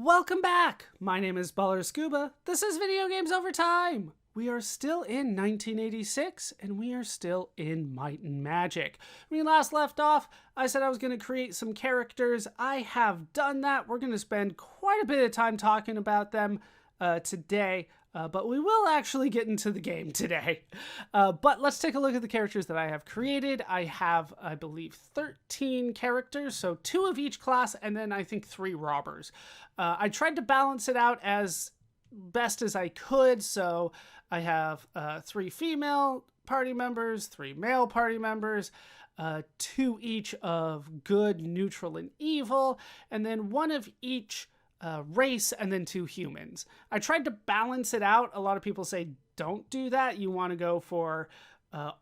Welcome back! My name is ballerscuba. This is Video Games Over Time. We are still in 1986, and we are still in Might and Magic. When we last left off, I said I was going to create some characters. I have done that. We're going to spend quite a bit of time talking about them today, but we will actually get into the game today. But let's take a look at the characters that I have created. I have, I believe, 13 characters, so 2 of each class, and then I think 3 robbers. I tried to balance it out as best as I could, so I have 3 female party members, 3 male party members, 2 each of good, neutral, and evil, and then 1 of each race, and then 2 humans. I tried to balance it out. A lot of people say don't do that. You want to go for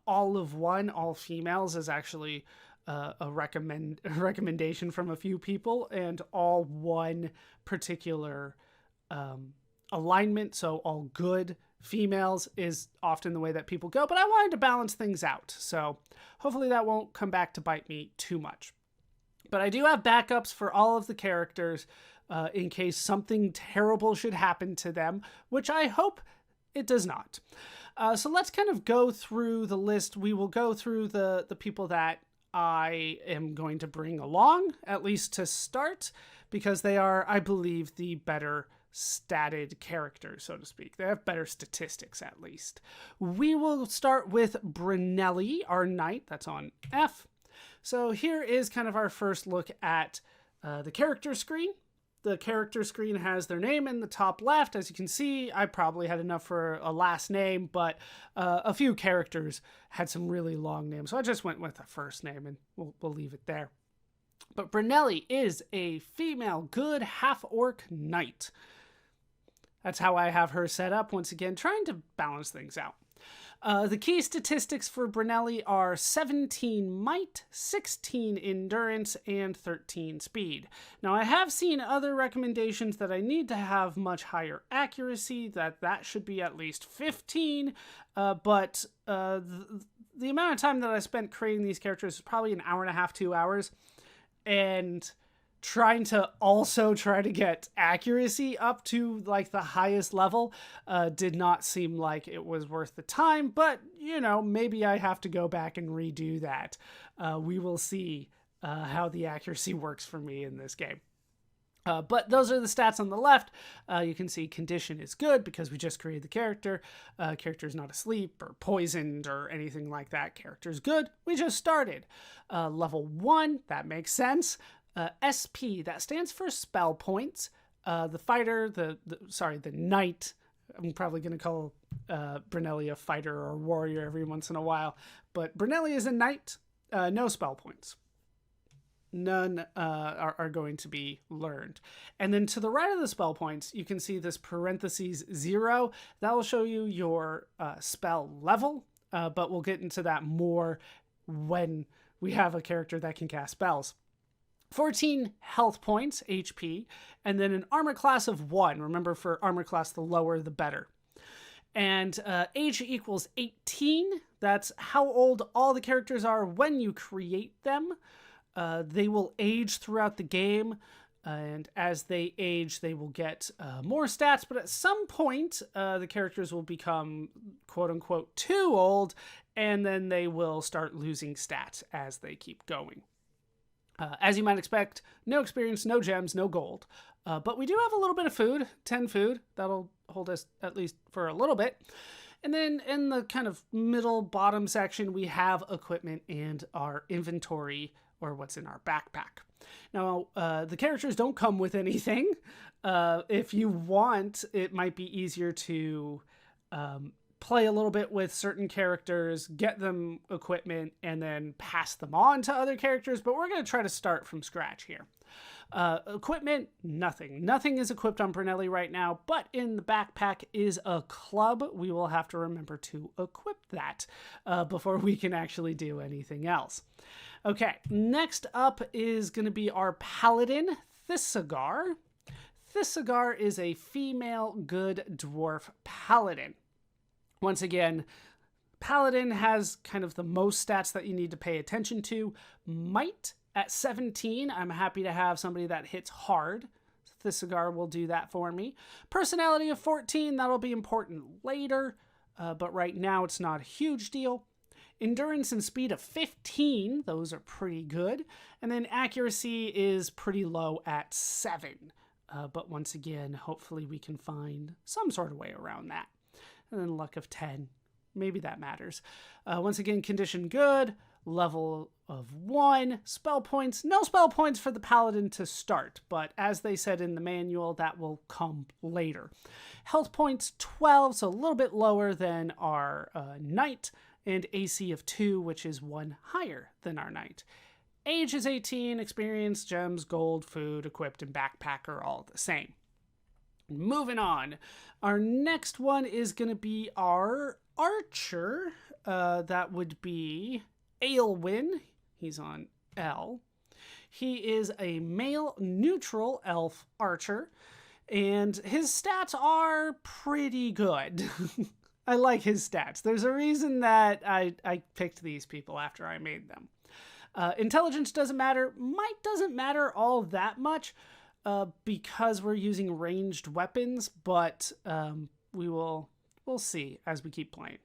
all of one. All females is actually a recommendation from a few people, and all one particular alignment, so all good females is often the way that people go, but I wanted to balance things out, so hopefully that won't come back to bite me too much. But I do have backups for all of the characters in case something terrible should happen to them, which I hope it does not. So let's kind of go through the list. We will go through the people that I am going to bring along, at least to start, because they are, I believe, the better statted characters, so to speak. They have better statistics, at least. We will start with Brunelli, our knight. That's on F. So here is kind of our first look at the character screen. The character screen has their name in the top left. As you can see, I probably had enough for a last name, but a few characters had some really long names. So I just went with a first name, and we'll leave it there. But Brunelli is a female good half-orc knight. That's how I have her set up, once again, trying to balance things out. The key statistics for Brunelli are 17 might, 16 endurance, and 13 speed. Now, I have seen other recommendations that I need to have much higher accuracy, that should be at least 15, but the amount of time that I spent creating these characters is probably an hour and a half, 2 hours, and trying to also try to get accuracy up to like the highest level did not seem like it was worth the time, but you know, maybe I have to go back and redo that. We will see how the accuracy works for me in this game. But those are the stats on the left. You can see condition is good because we just created the character. Character is not asleep or poisoned or anything like that. Character is good. We just started. Level 1, that makes sense. SP, that stands for spell points. The fighter, the knight, I'm probably going to call Brunelli a fighter or warrior every once in a while, but Brunelli is a knight, no spell points. None are going to be learned. And then to the right of the spell points, you can see this parentheses 0. That will show you your spell level, but we'll get into that more when we have a character that can cast spells. 14 health points, HP, and then an armor class of 1. Remember, for armor class, the lower, the better. And age equals 18. That's how old all the characters are when you create them. They will age throughout the game, and as they age, they will get more stats, but at some point, the characters will become quote-unquote too old, and then they will start losing stats as they keep going. As you might expect, no experience, no gems, no gold. But we do have a little bit of food, 10 food. That'll hold us at least for a little bit. And then in the kind of middle bottom section, we have equipment and our inventory, or what's in our backpack. Now, the characters don't come with anything. If you want, it might be easier to play a little bit with certain characters, get them equipment, and then pass them on to other characters, but we're going to try to start from scratch here. Equipment, nothing. Nothing is equipped on Brunelli right now, but in the backpack is a club. We will have to remember to equip that before we can actually do anything else. Okay, next up is going to be our paladin, Thisigar. Thisigar is a female good dwarf paladin. Once again, Paladin has kind of the most stats that you need to pay attention to. Might at 17, I'm happy to have somebody that hits hard. The cigar will do that for me. Personality of 14, that'll be important later, but right now it's not a huge deal. Endurance and speed of 15, those are pretty good. And then accuracy is pretty low at 7. But once again, hopefully we can find some sort of way around that. And then luck of 10, maybe that matters. Once again, condition good, level of 1, spell points. No spell points for the paladin to start, but as they said in the manual, that will come later. Health points 12, so a little bit lower than our knight, and AC of 2, which is 1 higher than our knight. Age is 18, experience, gems, gold, food, equipped, and backpack are all the same. Moving on, our next one is going to be our archer. That would be Aelwyn. He's on L. He is a male neutral elf archer, and his stats are pretty good. I like his stats. There's a reason that I picked these people after I made them. Intelligence doesn't matter. Might doesn't matter all that much because we're using ranged weapons, but we'll see as we keep playing.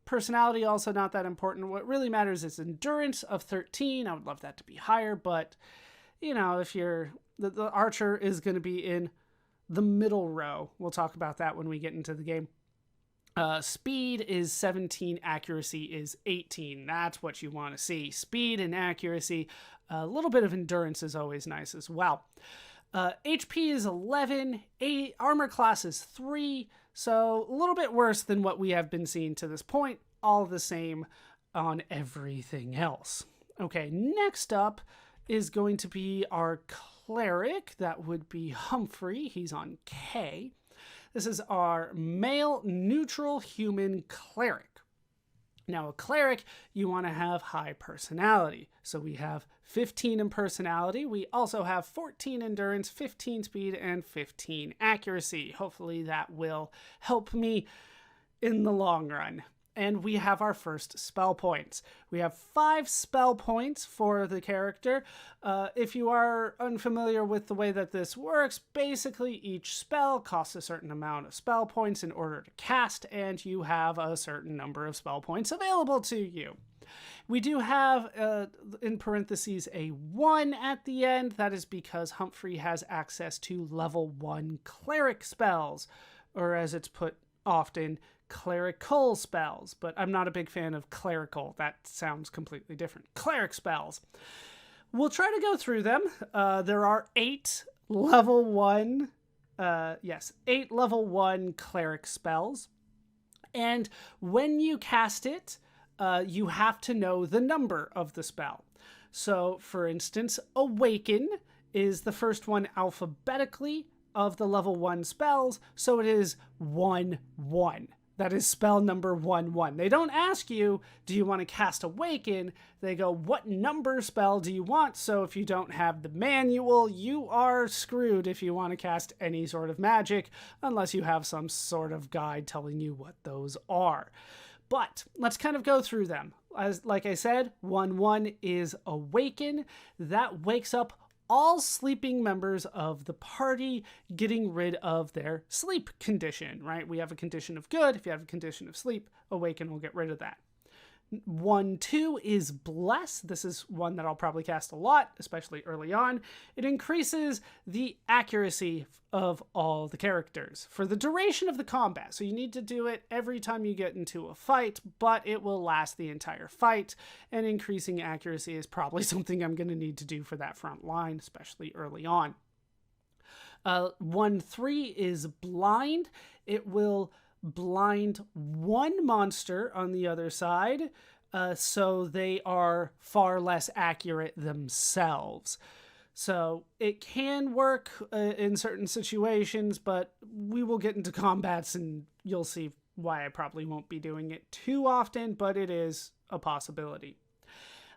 Personality also not that important. What really matters is endurance of 13. I would love that to be higher, but you know, if you're the archer is going to be in the middle row. We'll talk about that when we get into the game. Speed is 17, accuracy is 18. That's what you want to see. Speed and accuracy. A little bit of endurance is always nice as well. HP is 11, armor class is 3, so a little bit worse than what we have been seeing to this point. All the same on everything else. Okay, next up is going to be our cleric. That would be Humphrey. He's on K. This is our male neutral human cleric. Now, a cleric, you want to have high personality. So we have 15 in personality. We also have 14 endurance, 15 speed, and 15 accuracy. Hopefully that will help me in the long run. And we have our first spell points. We have 5 spell points for the character. If you are unfamiliar with the way that this works, basically each spell costs a certain amount of spell points in order to cast, and you have a certain number of spell points available to you. We do have, in parentheses, a 1 at the end. That is because Humphrey has access to level 1 cleric spells, or as it's put often, clerical spells, but I'm not a big fan of clerical. That sounds completely different. Cleric spells. We'll try to go through them. There are 8 level 1, 8 level 1 cleric spells. And when you cast it, you have to know the number of the spell. So, for instance, Awaken is the first one alphabetically of the level 1 spells, so it is 1-1. That is spell number 1-1. They don't ask you, do you want to cast Awaken? They go, what number spell do you want? So if you don't have the manual, you are screwed if you want to cast any sort of magic, unless you have some sort of guide telling you what those are. But let's kind of go through them. Like I said, 1-1 is Awaken. That wakes up all sleeping members of the party, getting rid of their sleep condition, right? We have a condition of good. If you have a condition of sleep, Awaken will get rid of that. 1-2 is Bless. This is one that I'll probably cast a lot, especially early on. It increases the accuracy of all the characters for the duration of the combat. So you need to do it every time you get into a fight, but it will last the entire fight, and increasing accuracy is probably something I'm going to need to do for that front line, especially early on. 1-3 is Blind. It will blind one monster on the other side, so they are far less accurate themselves. So it can work in certain situations, but we will get into combats and you'll see why I probably won't be doing it too often, but it is a possibility.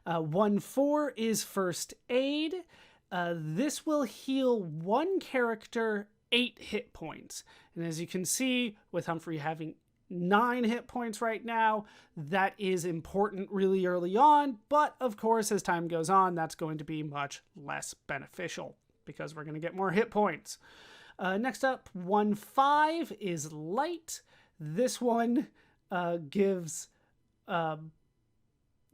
1-4 is First Aid. This will heal one character 8 hit points. And as you can see, with Humphrey having 9 hit points right now, that is important really early on, but of course, as time goes on, that's going to be much less beneficial. because we're going to get more hit points. Next up, 1/5 is light. This one gives,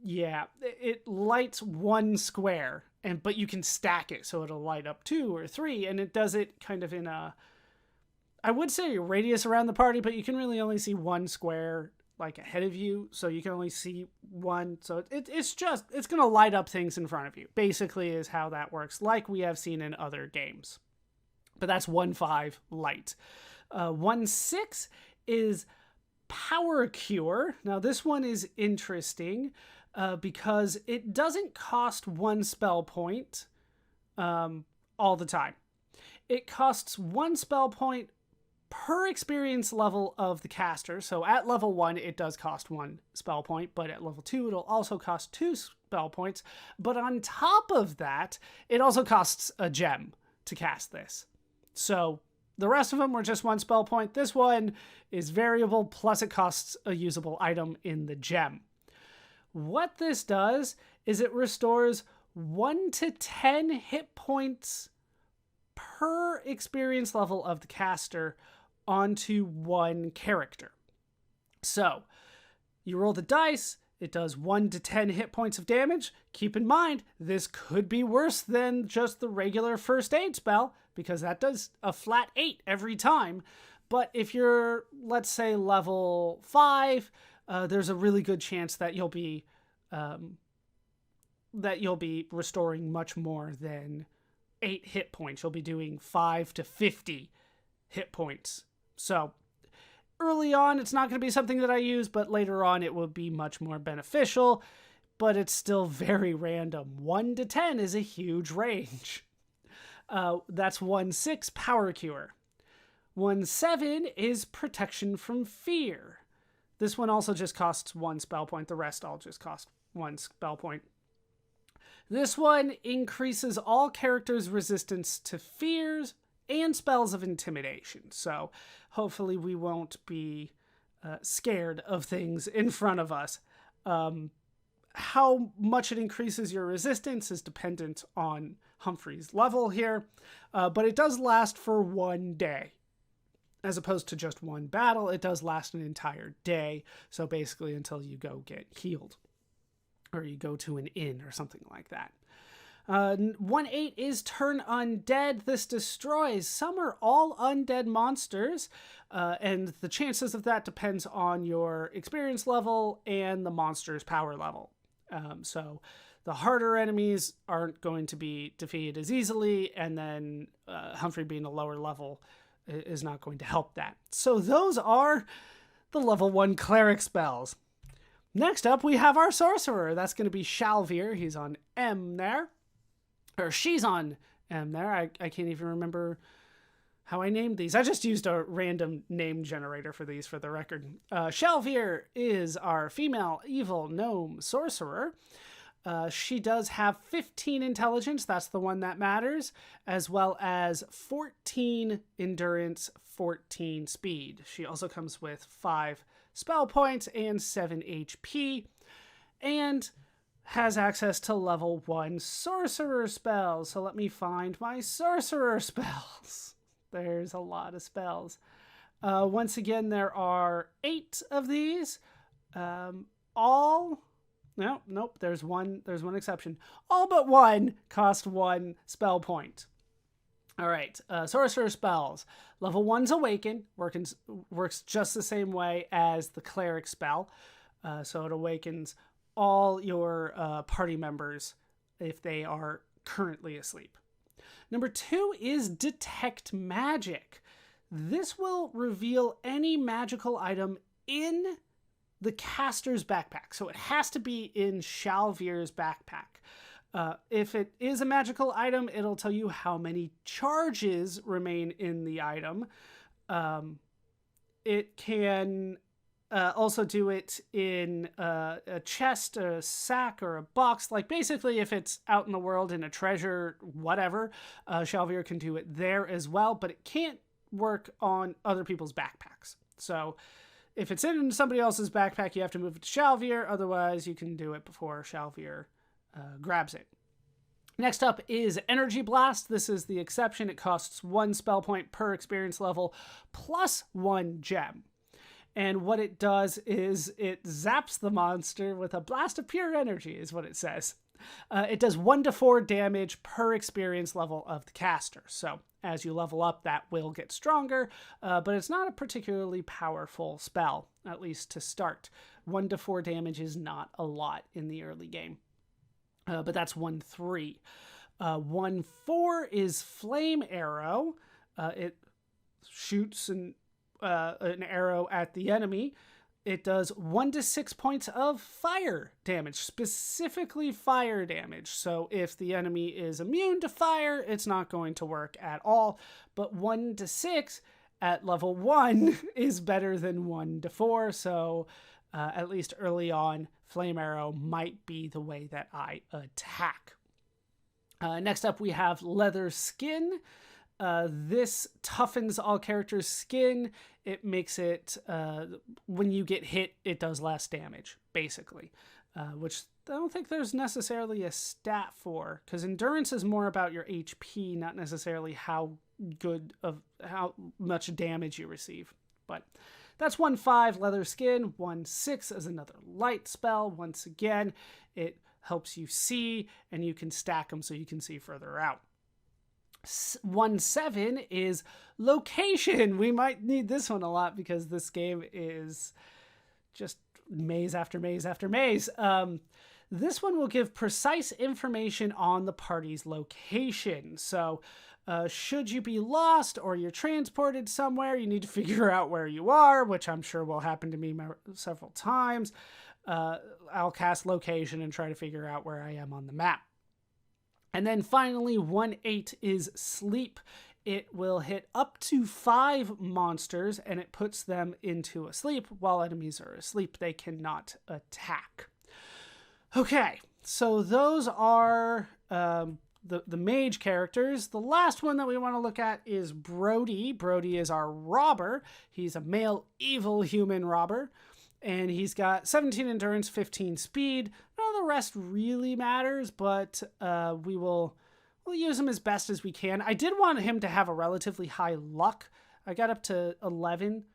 it lights one square, but you can stack it, so it'll light up 2 or 3, and it does it kind of in a, I would say a radius around the party, but you can really only see one square like ahead of you, so you can only see one. So it's going to light up things in front of you, basically, is how that works, like we have seen in other games. But that's 1/5 light. 1/6 is power cure. Now this one is interesting because it doesn't cost 1 spell point all the time. It costs 1 spell point per experience level of the caster. So at level 1, it does cost 1 spell point, but at level 2, it'll also cost 2 spell points. But on top of that, it also costs a gem to cast this. So the rest of them were just 1 spell point. This one is variable, plus it costs a usable item in the gem. What this does is it restores 1 to 10 hit points per experience level of the caster onto one character. So you roll the dice, it does 1 to 10 hit points of damage. Keep in mind, this could be worse than just the regular first aid spell, because that does a flat 8 every time. But if you're, let's say, level 5, there's a really good chance that you'll be restoring much more than 8 hit points. You'll be doing 5 to 50 hit points. So early on, it's not going to be something that I use, but later on it will be much more beneficial. But it's still very random. 1 to 10 is a huge range. That's 1/6 power cure. 1/7 is protection from fear. This one also just costs 1 spell point. The rest all just cost 1 spell point. This one increases all characters' resistance to fears and spells of intimidation. So hopefully we won't be scared of things in front of us. How much it increases your resistance is dependent on Humphrey's level here, but it does last for 1 day. As opposed to just 1 battle, it does last an entire day. So basically until you go get healed, or you go to an inn or something like that. 1/8 is turn undead. This destroys some or all undead monsters, and the chances of that depends on your experience level and the monster's power level. So the harder enemies aren't going to be defeated as easily, and then Humphrey being a lower level is not going to help that. So those are the level 1 cleric spells. Next up, we have our sorcerer. That's going to be Shalvir. He's on M there. Or she's on M there. I can't even remember how I named these. I just used a random name generator for these for the record. Shalvir is our female evil gnome sorcerer. She does have 15 intelligence. That's the one that matters. As well as 14 endurance, 14 speed. She also comes with 5 spell points and 7 HP. And has access to level 1 sorcerer spells. So let me find my sorcerer spells. There's a lot of spells. Once again, there are 8 of these. Nope, there's one exception. All but 1 cost 1 spell point. All right, sorcerer spells. Level 1's Awaken works just the same way as the cleric spell. So it awakens all your party members if they are currently asleep. Number 2 is Detect Magic. This will reveal any magical item in the caster's backpack. So it has to be in Shalvir's backpack. If it is a magical item, it'll tell you how many charges remain in the item. It can also do it in a chest, a sack, or a box. Like basically if it's out in the world in a treasure, whatever, Shalvir can do it there as well, but it can't work on other people's backpacks. So if it's in somebody else's backpack, you have to move it to Shalvir. Otherwise, you can do it before Shalvir grabs it. Next up is Energy Blast. This is the exception. It costs 1 spell point per experience level plus 1 gem. And what it does is it zaps the monster with a blast of pure energy, is what it says. It does 1 to 4 damage per experience level of the caster. So as you level up, that will get stronger, but it's not a particularly powerful spell, at least to start. 1 to 4 damage is not a lot in the early game. But that's 1/3. 1/4 is Flame Arrow. It shoots an arrow at the enemy. It does 1 to 6 points of fire damage, specifically fire damage. So if the enemy is immune to fire, it's not going to work at all. But 1 to 6 at level 1 is better than 1 to 4. So at least early on, Flame Arrow might be the way that I attack. Next up, we have Leather Skin. This toughens all characters' skin. It makes it, when you get hit, it does less damage, basically. Which I don't think there's necessarily a stat for, because endurance is more about your HP, not necessarily how much damage you receive. But that's 1/5 Leather Skin. 1/6 is another light spell. Once again, it helps you see, and you can stack them so you can see further out. 1/7 is Location. We might need this one a lot because this game is just maze after maze after maze. This one will give precise information on the party's location. So should you be lost or you're transported somewhere, you need to figure out where you are, which I'm sure will happen to me several times. I'll cast Location and try to figure out where I am on the map. And then finally, 1/8 is Sleep. It will hit up to 5 monsters and it puts them into a sleep. While enemies are asleep, they cannot attack. Okay, so those are the mage characters. The last one that we want to look at is Brody. Brody is our robber. He's a male evil human robber. And he's got 17 endurance, 15 speed. None of the rest really matters, but we'll use him as best as we can. I did want him to have a relatively high luck. I got up to 11.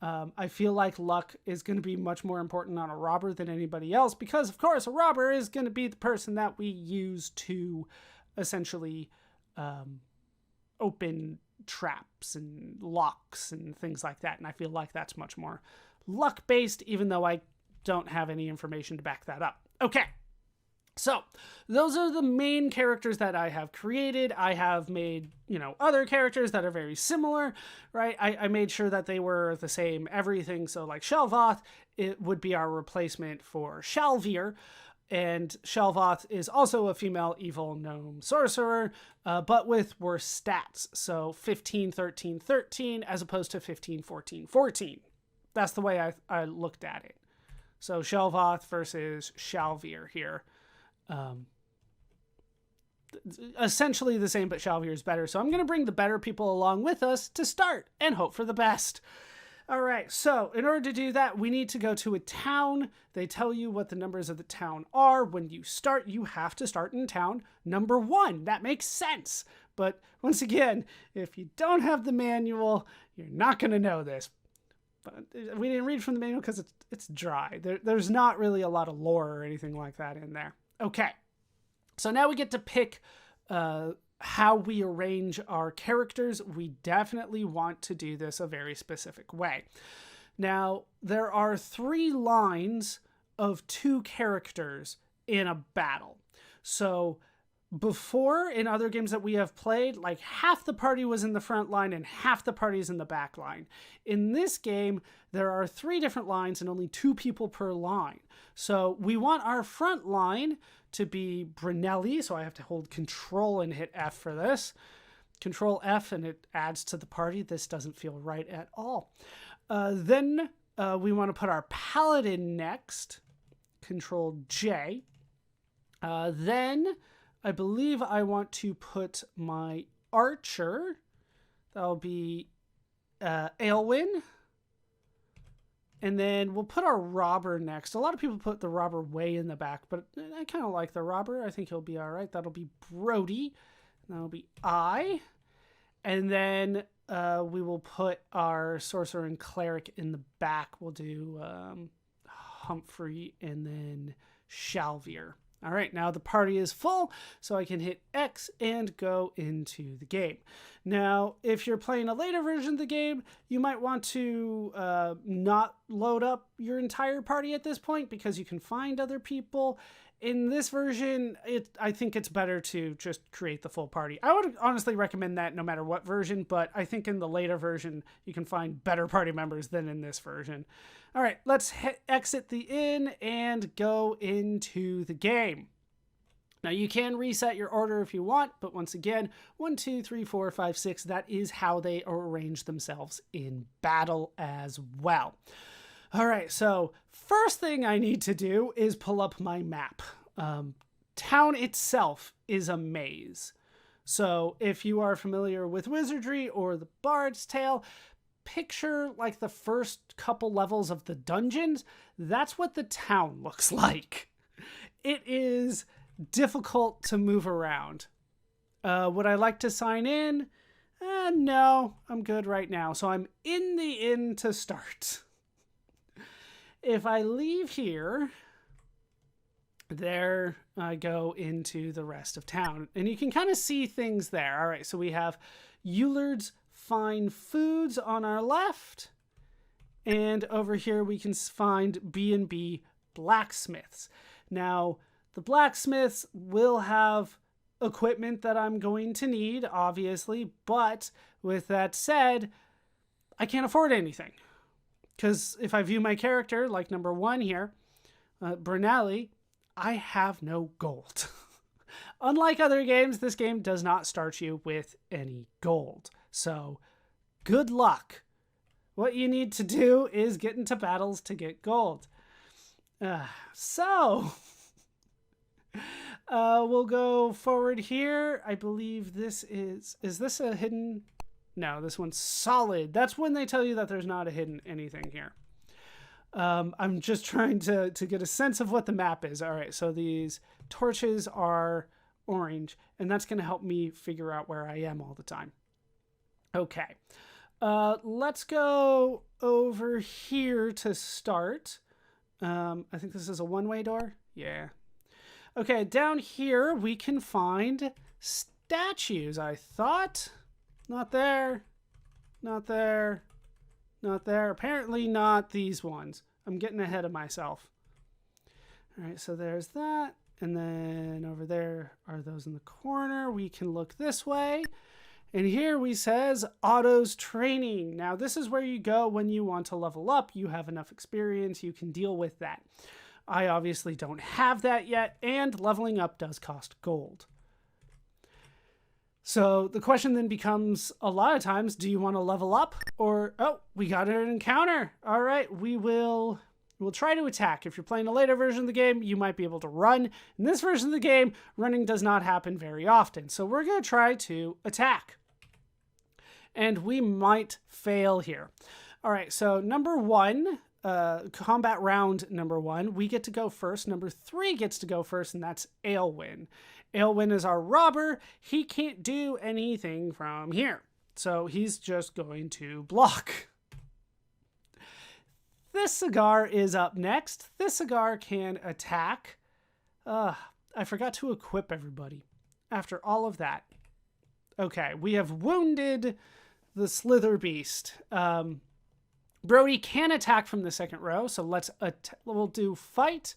I feel like luck is going to be much more important on a robber than anybody else because, of course, a robber is going to be the person that we use to essentially open traps and locks and things like that. And I feel like that's much more luck-based, even though I don't have any information to back that up. Okay, so those are the main characters that I have created. I have made, other characters that are very similar, right? I made sure that they were the same everything. So like Shelvoth, it would be our replacement for Shalvir. And Shelvoth is also a female evil gnome sorcerer, but with worse stats. So 15, 13, 13, as opposed to 15, 14, 14. That's the way I looked at it. So Shelvoth versus Shalvir here. Essentially the same, but Shalvir is better. So I'm going to bring the better people along with us to start and hope for the best. All right, so in order to do that, we need to go to a town. They tell you what the numbers of the town are. When you start, you have to start in town number 1. That makes sense. But once again, if you don't have the manual, you're not going to know this. But we didn't read from the manual because it's dry. There's not really a lot of lore or anything like that in there. Okay, so now we get to pick how we arrange our characters. We definitely want to do this a very specific way. Now, there are 3 lines of 2 characters in a battle. So before, in other games that we have played, like half the party was in the front line and half the party is in the back line. In this game, there are 3 different lines and only 2 people per line. So we want our front line to be Brunelli, so I have to hold Control and hit F for this. Control F and it adds to the party. This doesn't feel right at all. Then we want to put our Paladin next. Control J. Then I believe I want to put my Archer. That'll be Aelwyn. And then we'll put our robber next. A lot of people put the robber way in the back, but I kind of like the robber. I think he'll be all right. That'll be Brody. That'll be I. And then we will put our sorcerer and cleric in the back. We'll do Humphrey and then Shalvier. All right, now the party is full, so I can hit X and go into the game. Now, if you're playing a later version of the game, you might want to not load up your entire party at this point because you can find other people. In this version, I think it's better to just create the full party. I would honestly recommend that no matter what version, but I think in the later version, you can find better party members than in this version. All right, let's exit the inn and go into the game. Now, you can reset your order if you want, but once again, 1, 2, 3, 4, 5, 6, that is how they arrange themselves in battle as well. All right, so first thing I need to do is pull up my map. Town itself is a maze. So if you are familiar with wizardry or the Bard's Tale, picture like the first couple levels of the dungeons. That's what the town looks like. It is difficult to move around. Would I like to sign in? No, I'm good right now. So I'm in the inn to start. If I leave here, there I go into the rest of town. And you can kind of see things there. All right, so we have Eulard's Fine Foods on our left. And over here we can find B&B Blacksmiths. Now, the blacksmiths will have equipment that I'm going to need, obviously. But with that said, I can't afford anything. Because if I view my character, like number 1 here, Brunelli, I have no gold. Unlike other games, this game does not start you with any gold. So, good luck. What you need to do is get into battles to get gold. We'll go forward here. I believe this is this a hidden... No, this one's solid. That's when they tell you that there's not a hidden anything here. I'm just trying to get a sense of what the map is. All right, so these torches are orange, and that's going to help me figure out where I am all the time. Okay, let's go over here to start. I think this is a one-way door. Yeah. Okay, down here we can find statues, I thought. Not there, not there, not there. Apparently not these ones. I'm getting ahead of myself. All right, so there's that. And then over there are those in the corner. We can look this way. And here we says Otto's Training. Now this is where you go when you want to level up. You have enough experience. You can deal with that. I obviously don't have that yet. And leveling up does cost gold. So the question then becomes, a lot of times, do you want to level up? Or, oh, we got an encounter. All right, we'll try to attack. If you're playing a later version of the game, you might be able to run. In this version of the game, running does not happen very often. So we're going to try to attack. And we might fail here. All right, so number 1, combat round number 1, we get to go first. Number 3 gets to go first, and that's Aelwyn. Aelwyn is our robber. He can't do anything from here. So he's just going to block. This cigar is up next. This cigar can attack. I forgot to equip everybody after all of that. Okay, we have wounded the Slither Beast. Brody can attack from the second row, so we'll do fight.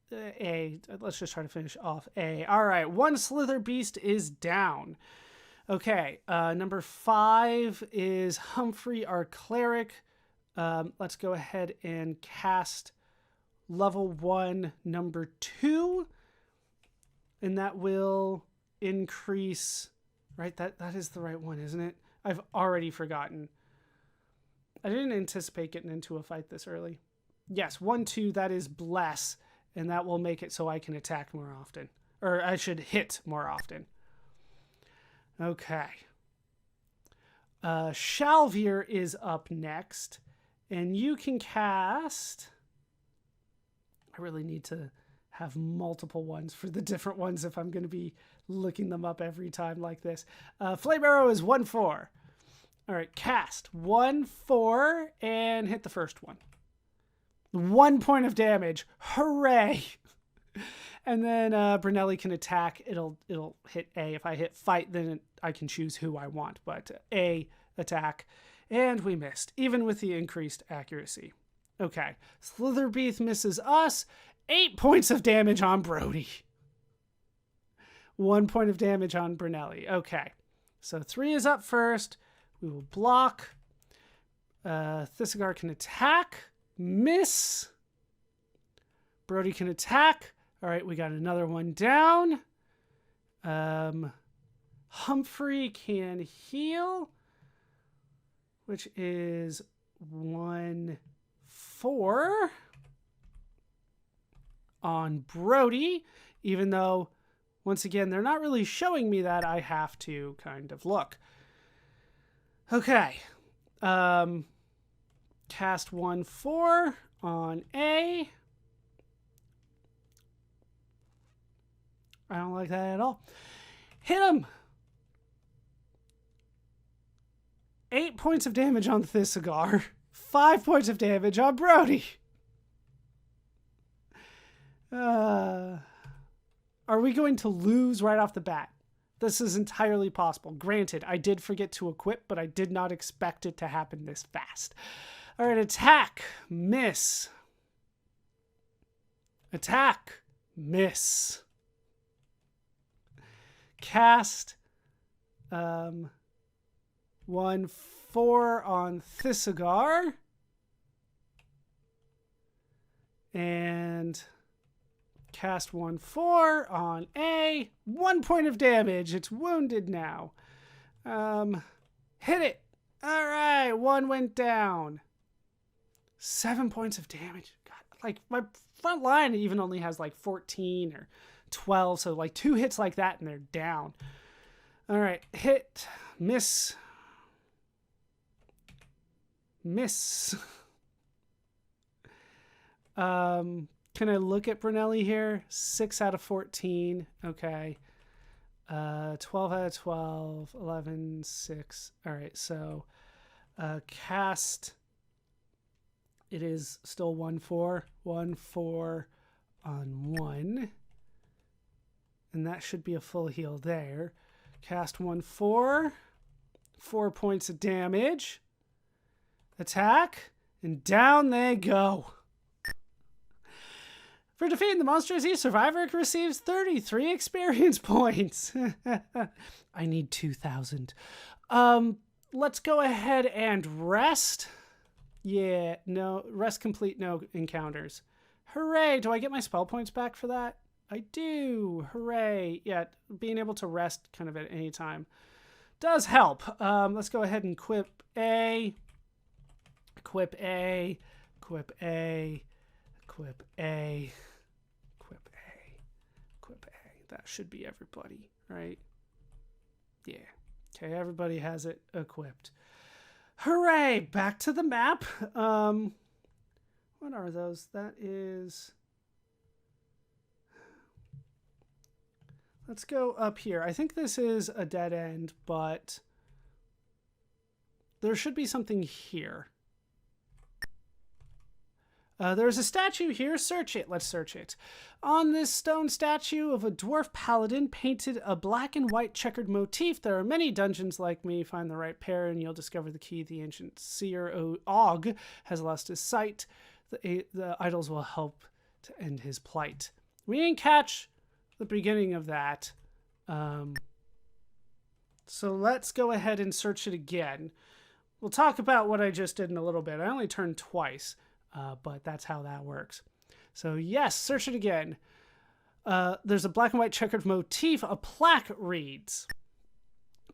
A. Let's just try to finish off A. All right, 1 Slither Beast is down. Okay, number 5 is Humphrey, our cleric. Let's go ahead and cast level 1, number 2. And that will increase... Right, that is the right one, isn't it? I've already forgotten. I didn't anticipate getting into a fight this early. Yes, 1, 2, that is Bless. And that will make it so I can attack more often. Or I should hit more often. Okay. Shalvir is up next. And you can cast... I really need to have multiple ones for the different ones if I'm going to be looking them up every time like this. Flame Arrow is 1/4. All right, cast 1/4 and hit the first one. 1 point of damage. Hooray! And then Brunelli can attack. It'll hit A. If I hit fight, then I can choose who I want. But A, attack. And we missed, even with the increased accuracy. Okay, Slitherbeath misses us. 8 points of damage on Brody. 1 point of damage on Brunelli. Okay, so 3 is up first. We will block. Thistlegar can attack. Miss. Brody can attack. All right, we got another one down. Humphrey can heal, which is 1/4 on Brody, even though, once again, they're not really showing me that. I have to kind of look. Okay. Cast 1/4 on A. I don't like that at all. Hit him! 8 points of damage on Thistlegar. 5 points of damage on Brody. Are we going to lose right off the bat? This is entirely possible. Granted, I did forget to equip, but I did not expect it to happen this fast. All right, attack. Miss. Attack. Miss. Cast 1/4 on Thistlegar. And cast 1/4 on A. 1 point of damage. It's wounded now. Hit it. All right, 1 went down. 7 points of damage. God, like my front line even only has like 14 or 12, so like 2 hits like that and they're down. All right, hit, miss, miss. Can I look at Brunelli here? 6 out of 14. Okay. 12 out of 12. 11, 6. All right, so cast. It is still 1/4. 1/4 on 1. And that should be a full heal there. Cast 1/4. 4 points of damage. Attack. And down they go. For defeating the monsters, each survivor receives 33 experience points. I need 2,000. Let's go ahead and rest. Yeah, no, rest complete, no encounters. Hooray, do I get my spell points back for that? I do, hooray. Yeah, being able to rest kind of at any time does help. Let's go ahead and equip A. Equip A. Equip A. Equip A. Equip A. Equip A. That should be everybody, right? Yeah. Okay, everybody has it equipped. Hooray! Back to the map. What are those? That is... Let's go up here. I think this is a dead end, but there should be something here. There's a statue here. Search it. Let's search it. On this stone statue of a dwarf paladin painted a black and white checkered motif. There are many dungeons like me. Find the right pair and you'll discover the key. The ancient seer Og has lost his sight. The idols will help to end his plight. We didn't catch the beginning of that. So let's go ahead and search it again. We'll talk about what I just did in a little bit. I only turned twice. But that's how that works. So yes, search it again. There's a black and white checkered motif. A plaque reads,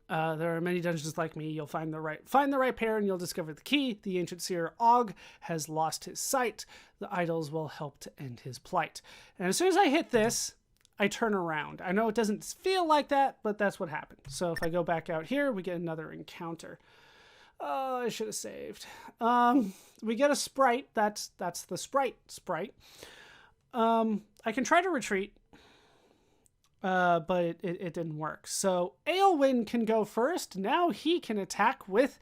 there are many dungeons like me. You'll find the right pair and you'll discover the key. The ancient seer Og has lost his sight. The idols will help to end his plight. And as soon as I hit this, I turn around. I know it doesn't feel like that, but that's what happened. So if I go back out here, we get another encounter. Oh, I should have saved. We get a sprite. That's the sprite. I can try to retreat, but it didn't work. So Aelwyn can go first. Now he can attack with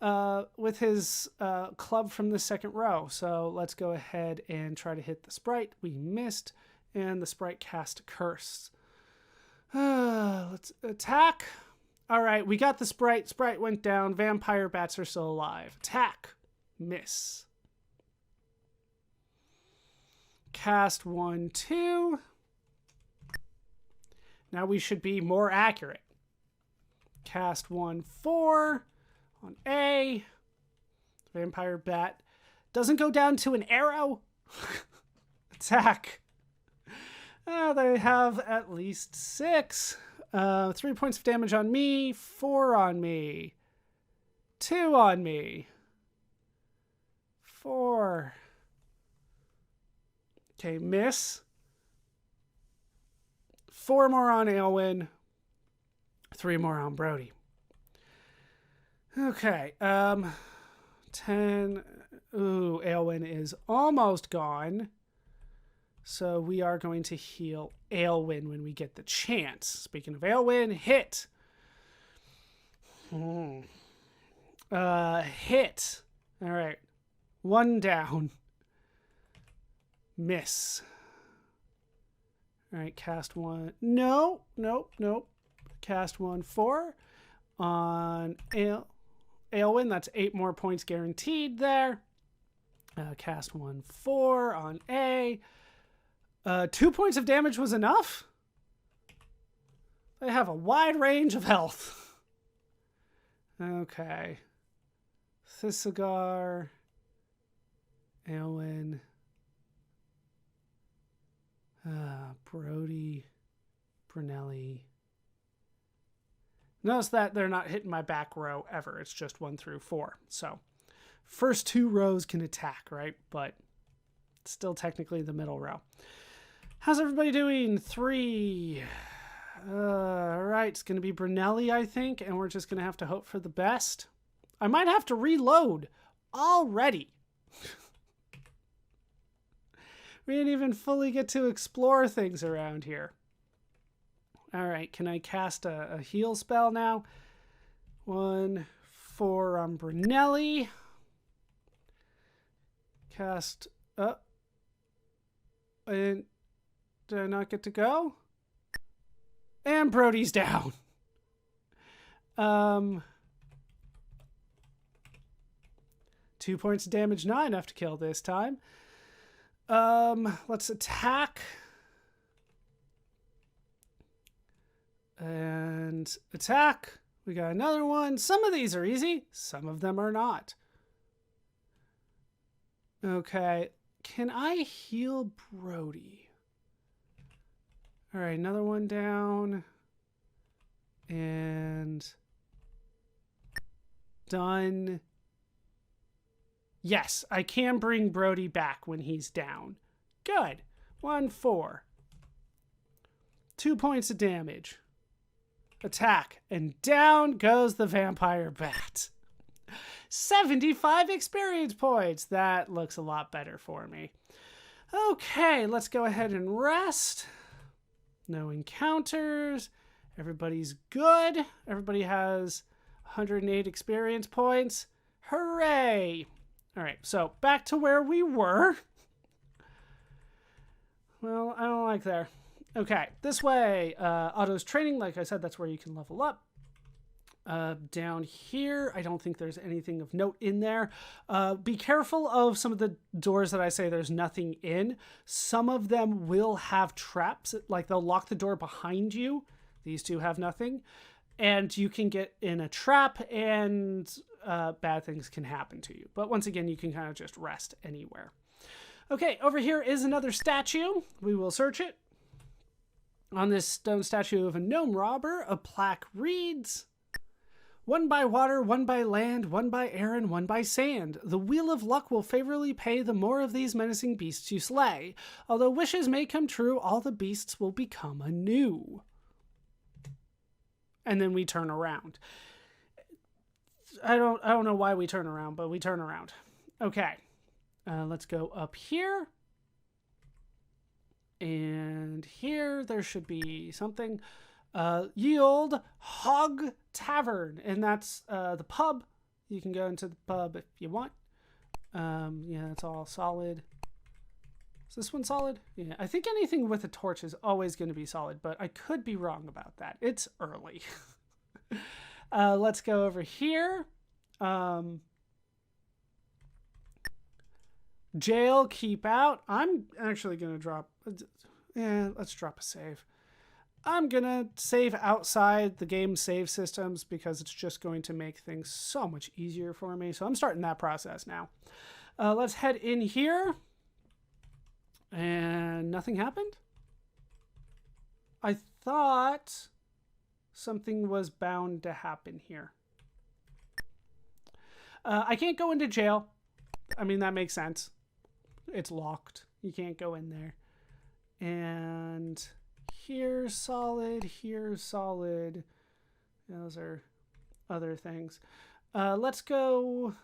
his club from the second row. So let's go ahead and try to hit the sprite. We missed, and the sprite cast a curse. Let's attack. All right, we got the sprite. Sprite went down. Vampire bats are still alive. Attack. Miss. Cast 1, 2. Now we should be more accurate. Cast 1, 4 on A. Vampire bat doesn't go down to an arrow. Attack. They have at least 6. 3 points of damage on me, 4 on me, 2 on me, 4. Okay, miss. 4 more on Aelwyn, 3 more on Brody. Okay, 10. Ooh, Aelwyn is almost gone. So we are going to heal Aelwyn when we get the chance. Speaking of Aelwyn, hit. Hit. All right. 1 down. Miss. All right, cast 1. Nope. Cast 1, 4 on Aelwyn. That's 8 more points guaranteed there. Cast 1, 4 on A. 2 points of damage was enough? They have a wide range of health. Okay. Thistlegar. Aelwyn. Brody. Brunelli. Notice that they're not hitting my back row ever. It's just 1 through 4. So, first 2 rows can attack, right? But still technically the middle row. How's everybody doing? 3. All right, it's going to be Brunelli, I think, and we're just going to have to hope for the best. I might have to reload already. We didn't even fully get to explore things around here. All right, can I cast a heal spell now? 1, 4 on Brunelli. Cast up. And did I not get to go? And Brody's down. 2 points of damage, not enough to kill this time. Let's attack. And attack. We got another one. Some of these are easy. Some of them are not. Okay. Can I heal Brody? All right, another one down. And done. Yes, I can bring Brody back when he's down. Good. 1, 4. 2 points of damage. Attack. And down goes the vampire bat. 75 experience points. That looks a lot better for me. Okay, let's go ahead and rest. No encounters. Everybody's good. Everybody has 108 experience points. Hooray! All right, so back to where we were. Well, I don't like there. Okay, this way. Otto's training, like I said, that's where you can level up. Down here, I don't think there's anything of note in there. Be careful of some of the doors that I say there's nothing in. Some of them will have traps, like they'll lock the door behind you. These two have nothing. And you can get in a trap and bad things can happen to you. But once again, you can kind of just rest anywhere. Okay, over here is another statue. We will search it. On this stone statue of a gnome robber, a plaque reads, "One by water, one by land, one by air, and one by sand. The wheel of luck will favorably pay the more of these menacing beasts you slay. Although wishes may come true, all the beasts will become anew." And then we turn around. I don't know why we turn around, but we turn around. Okay. Let's go up here. And here there should be something. Ye Olde Hog Tavern. And that's the pub. You can go into the pub if you want. Yeah, it's all solid. Is this one solid? Yeah, I think anything with a torch is always going to be solid, but I could be wrong about that. It's early. Let's go over here. Jail, keep out. I'm actually going to drop... Yeah, let's drop a save. I'm going to save outside the game save systems because it's just going to make things so much easier for me. So I'm starting that process now. Let's head in here. And nothing happened? I thought something was bound to happen here. I can't go into jail. I mean, that makes sense. It's locked. You can't go in there. And here's solid. Here's solid. Those are other things. Let's go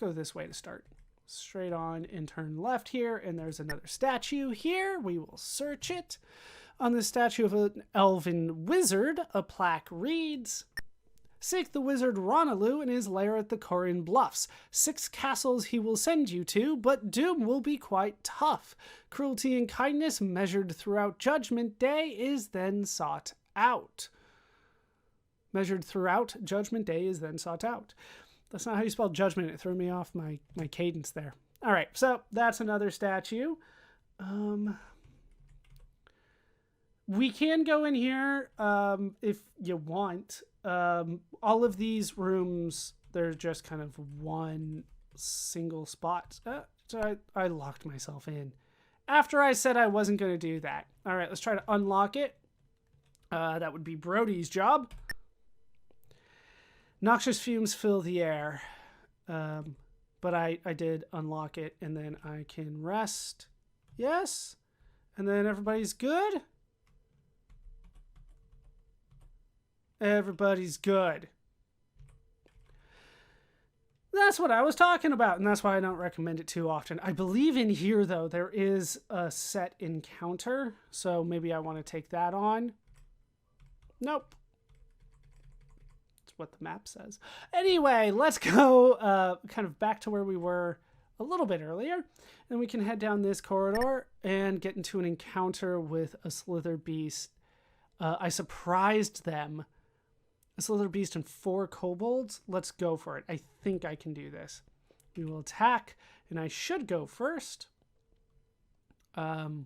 this way to start. Straight on and turn left here, and there's another statue here. We will search it. On the statue of an elven wizard, a plaque reads, "Seek the wizard Ronaloo in his lair at the Corin Bluffs. 6 castles he will send you to, but doom will be quite tough. Cruelty and kindness measured throughout Judgment Day is then sought out." Measured throughout Judgment Day is then sought out. That's not how you spell judgment. It threw me off my cadence there. All right, so that's another statue. We can go in here if you want. All of these rooms, they're just kind of one single spot. So I locked myself in after I said I wasn't going to do that. All right, let's try to unlock it. That would be Brody's job. Noxious fumes fill the air. But I did unlock it, and then I can rest. Yes. And then everybody's good. Everybody's good. That's what I was talking about, and that's why I don't recommend it too often. I believe in here, though, there is a set encounter, so maybe I want to take that on. Nope. That's what the map says. Anyway, let's go kind of back to where we were a little bit earlier, and we can head down this corridor and get into an encounter with a slither beast. I surprised them. A slither beast and 4 kobolds. Let's go for it. I think I can do this. We will attack, and I should go first. Oh,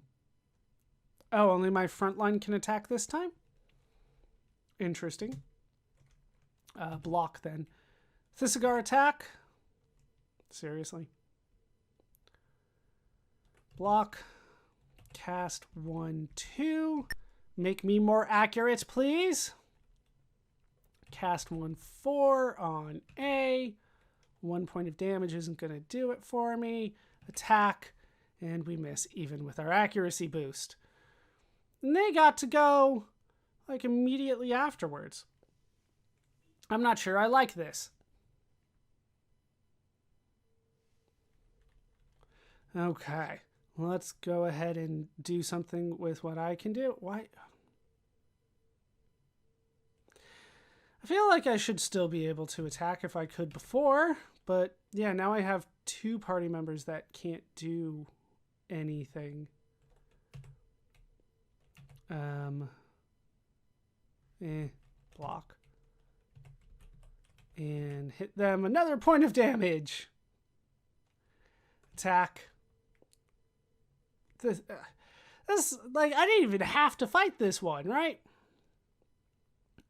only my front line can attack this time? Interesting. Block then. Thisigar attack. Seriously. Block. Cast 1, 2. Make me more accurate, please. Cast 1, 4 on A. 1 point of damage isn't going to do it for me. Attack. And we miss even with our accuracy boost. And they got to go like immediately afterwards. I'm not sure I like this. Okay. Let's go ahead and do something with what I can do. Why? I feel like I should still be able to attack if I could before, but yeah, now I have 2 party members that can't do anything. Block. And hit them another point of damage. Attack. This like, I didn't even have to fight this one, right?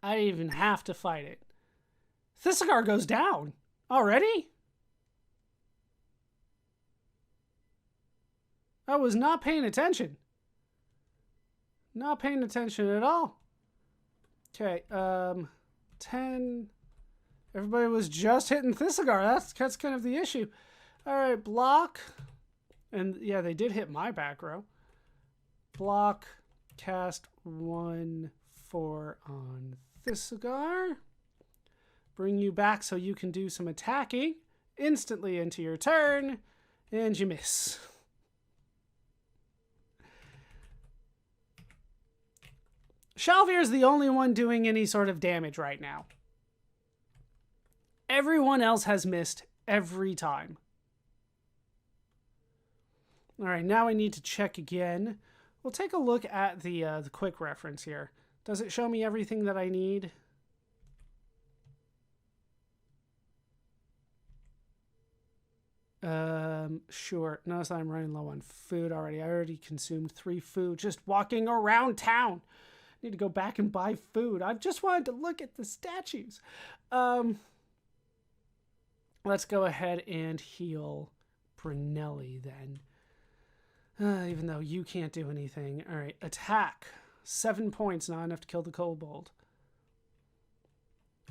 I didn't even have to fight it. Thisigar goes down already? I was not paying attention. Not paying attention at all. Okay, 10. Everybody was just hitting Thisigar. That's kind of the issue. All right, block. And yeah, they did hit my back row. Block, cast 1, 4 on Thisigar. bring you back so you can do some attacking instantly into your turn, and you miss. Shalvir is the only one doing any sort of damage right now. Everyone else has missed every time. All right, now I need to check again. We'll take a look at the quick reference here. Does it show me everything that I need? Sure. Notice I'm running low on food already. I already consumed 3 food just walking around town. Need to go back and buy food. I've just wanted to look at the statues. Let's go ahead and heal Brunelli then. Even though you can't do anything. All right, attack. 7 points, not enough to kill the kobold.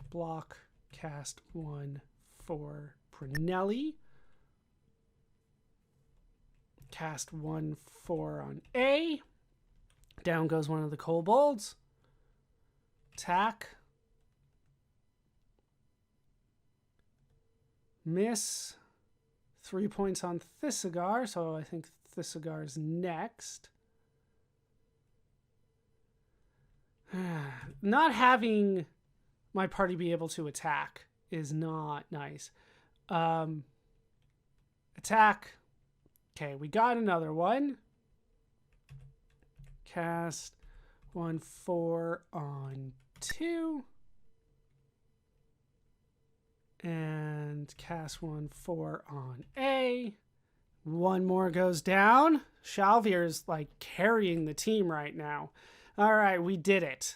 Block, cast 1 for Brunelli. Cast 1 for on A. Down goes one of the kobolds. Attack. Miss. 3 points on Thisigar, so I think Thisigar's next. Not having my party be able to attack is not nice. Attack. Okay, we got another one. Cast 1 4 on 2. And cast 1 4 on A. 1 more goes down. Shalvir's like carrying the team right now. All right, we did it.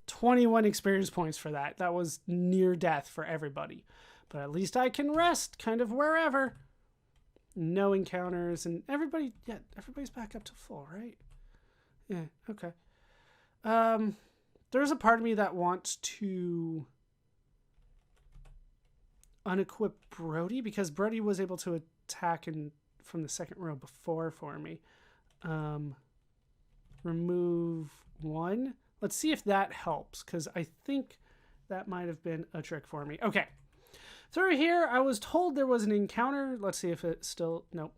21 experience points for that. That was near death for everybody. But at least I can rest kind of wherever. No encounters, and everybody's back up to full, right? Yeah, okay. There's a part of me that wants to unequip Brody, because Brody was able to attack from the second row before for me. Remove 1. Let's see if that helps, because I think that might have been a trick for me. Okay. Through here, I was told there was an encounter. Let's see if it still... Nope.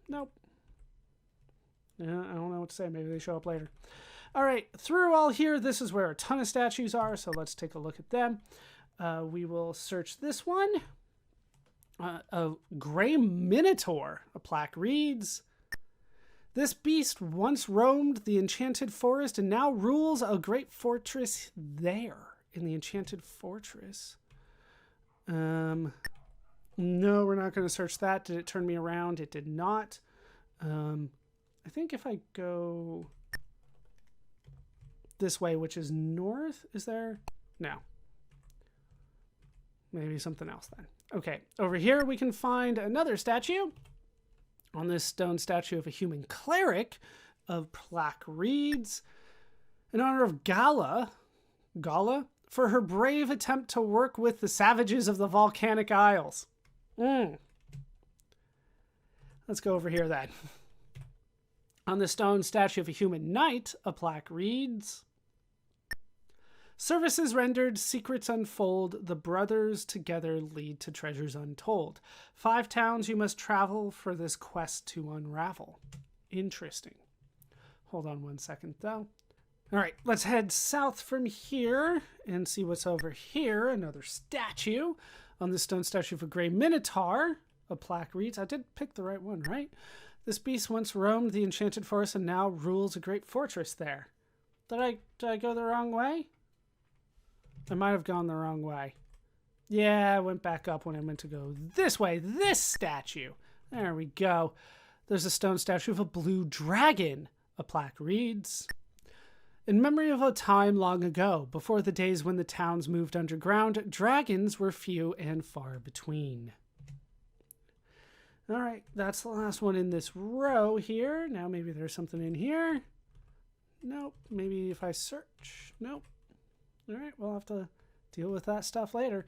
Nope. Yeah, I don't know what to say. Maybe they show up later. All right. Through all here, this is where a ton of statues are, so let's take a look at them. We will search this one. A gray minotaur. A plaque reads, "This beast once roamed the enchanted forest and now rules a great fortress there." In the enchanted fortress. No, we're not going to search that. Did it turn me around? It did not. I think if I go this way, which is north, is there? No. Maybe something else then. Okay, over here we can find another statue. On this stone statue of a human cleric of plaque reads, "In honor of Gala, for her brave attempt to work with the savages of the volcanic isles." Let's go over here then. On the stone statue of a human knight, a plaque reads, "Services rendered, secrets unfold, the brothers together lead to treasures untold. 5 towns you must travel for this quest to unravel." Interesting. Hold on 1 second though. All right, let's head south from here and see what's over here. Another statue. On the stone statue of a gray minotaur, a plaque reads, I did pick the right one, right? "This beast once roamed the enchanted forest and now rules a great fortress there." Did I go the wrong way? I might have gone the wrong way. Yeah, I went back up when I meant to go this way. This statue. There we go. There's a stone statue of a blue dragon. A plaque reads, "In memory of a time long ago, before the days when the towns moved underground, dragons were few and far between." All right, that's the last one in this row here. Now maybe there's something in here. Nope. Maybe if I search. Nope. All right, we'll have to deal with that stuff later.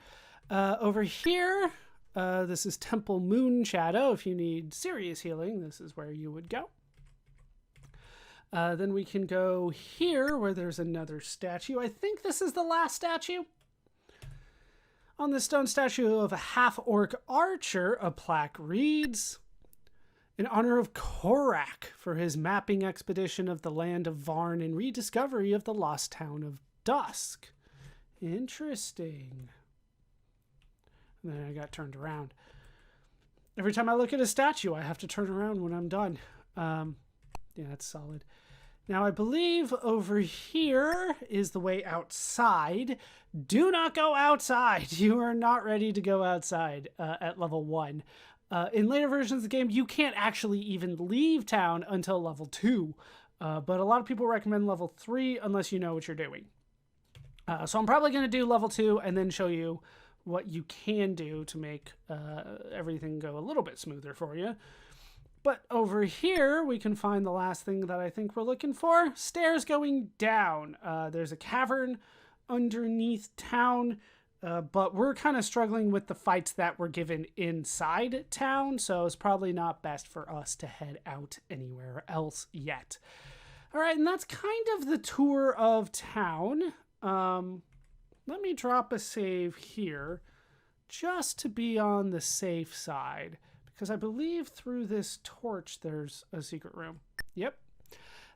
Over here, this is Temple Moon Shadow. If you need serious healing, this is where you would go. Then we can go here where there's another statue. I think this is the last statue. On the stone statue of a half-orc archer, a plaque reads, in honor of Korak for his mapping expedition of the land of Varn and rediscovery of the lost town of Dusk. Interesting. And then I got turned around. Every time I look at a statue, I have to turn around when I'm done. Yeah, that's solid. Now, I believe over here is the way outside. Do not go outside. You are not ready to go outside at level 1. In later versions of the game, you can't actually even leave town until level 2. But a lot of people recommend level 3 unless you know what you're doing. So I'm probably going to do level 2 and then show you what you can do to make everything go a little bit smoother for you. But over here, we can find the last thing that I think we're looking for. Stairs going down. There's a cavern underneath town, but we're kind of struggling with the fights that were given inside town, so it's probably not best for us to head out anywhere else yet. All right, and that's kind of the tour of town. Let me drop a save here just to be on the safe side, because I believe through this torch there's a secret room. Yep.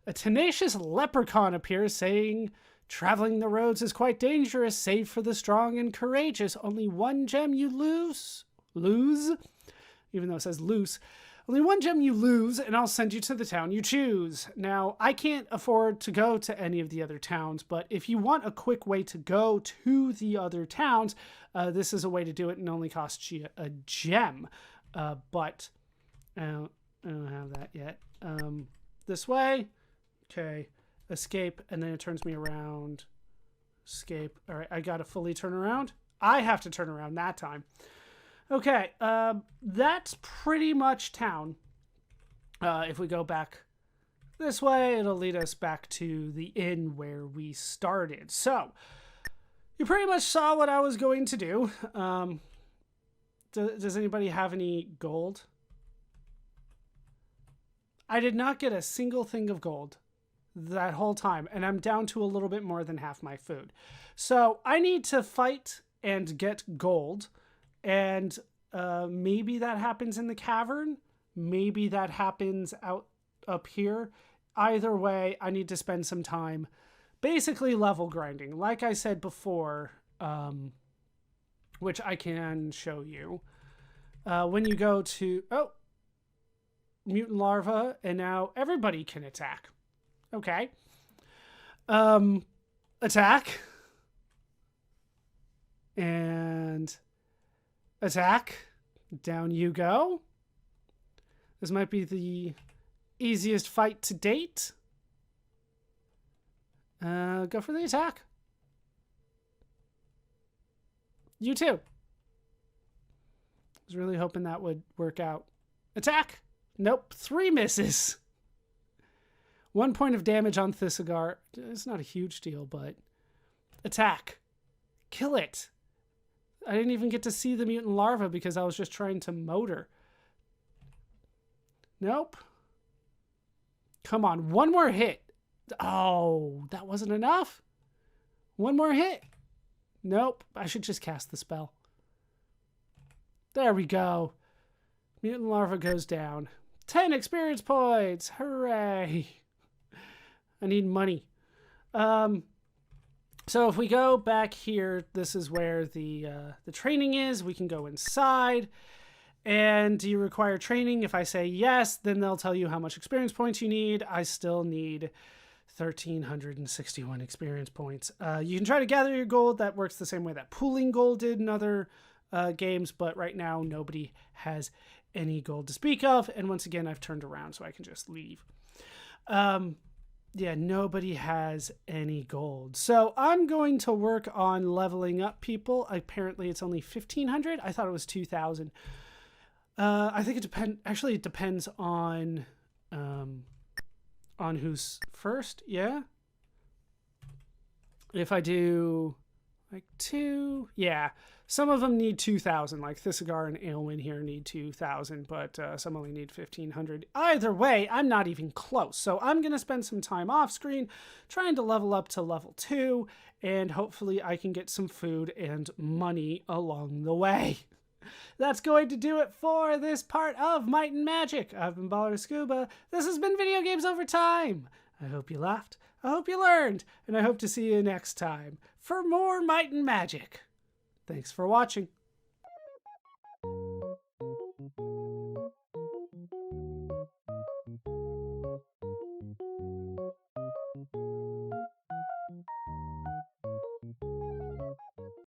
A tenacious leprechaun appears saying, traveling the roads is quite dangerous, save for the strong and courageous. Only one gem you lose, even though it says loose. Only one gem you lose, and I'll send you to the town you choose. Now, I can't afford to go to any of the other towns, but if you want a quick way to go to the other towns, this is a way to do it and only costs you a gem. But I don't have that yet. This way. Okay. Escape, and then it turns me around. Escape. All right, I got to fully turn around. I have to turn around that time. Okay, that's pretty much town. If we go back this way, it'll lead us back to the inn where we started. So, you pretty much saw what I was going to do. Does anybody have any gold? I did not get a single thing of gold that whole time, and I'm down to a little bit more than half my food. So I need to fight and get gold, and maybe that happens in the cavern. Maybe that happens up here. Either way, I need to spend some time basically level grinding. Like I said before, which I can show you. When you go to... Oh! Mutant larva, and now everybody can attack. Okay. Attack. And attack. Down you go. This might be the easiest fight to date. Go for the attack. You too. I was really hoping that would work out. Attack. Nope. 3 misses. 1 point of damage on Thistlegar. It's not a huge deal, but... Attack. Kill it. I didn't even get to see the mutant larva because I was just trying to motor. Nope. Come on. 1 more hit. Oh, that wasn't enough. 1 more hit. Nope. I should just cast the spell. There we go. Mutant larva goes down. 10 experience points. Hooray. I need money. So if we go back here, this is where the training is. We can go inside. And do you require training? If I say yes, then they'll tell you how much experience points you need. I still need 1,361 experience points. You can try to gather your gold. That works the same way that pooling gold did in other games. But right now, nobody has any gold to speak of. And once again, I've turned around so I can just leave. Yeah, nobody has any gold. So I'm going to work on leveling up people. Apparently it's only 1,500. I thought it was 2,000. I think it depends on who's first. Yeah. If I Like 2, yeah. Some of them need 2,000, like Thisigar and Aylwin here need 2,000, but some only need 1,500. Either way, I'm not even close, so I'm going to spend some time off screen trying to level up to level 2, and hopefully I can get some food and money along the way. That's going to do it for this part of Might and Magic. I've been ballerscuba. This has been Video Games Over Time. I hope you laughed, I hope you learned, and I hope to see you next time for more Might and Magic. Thanks for watching.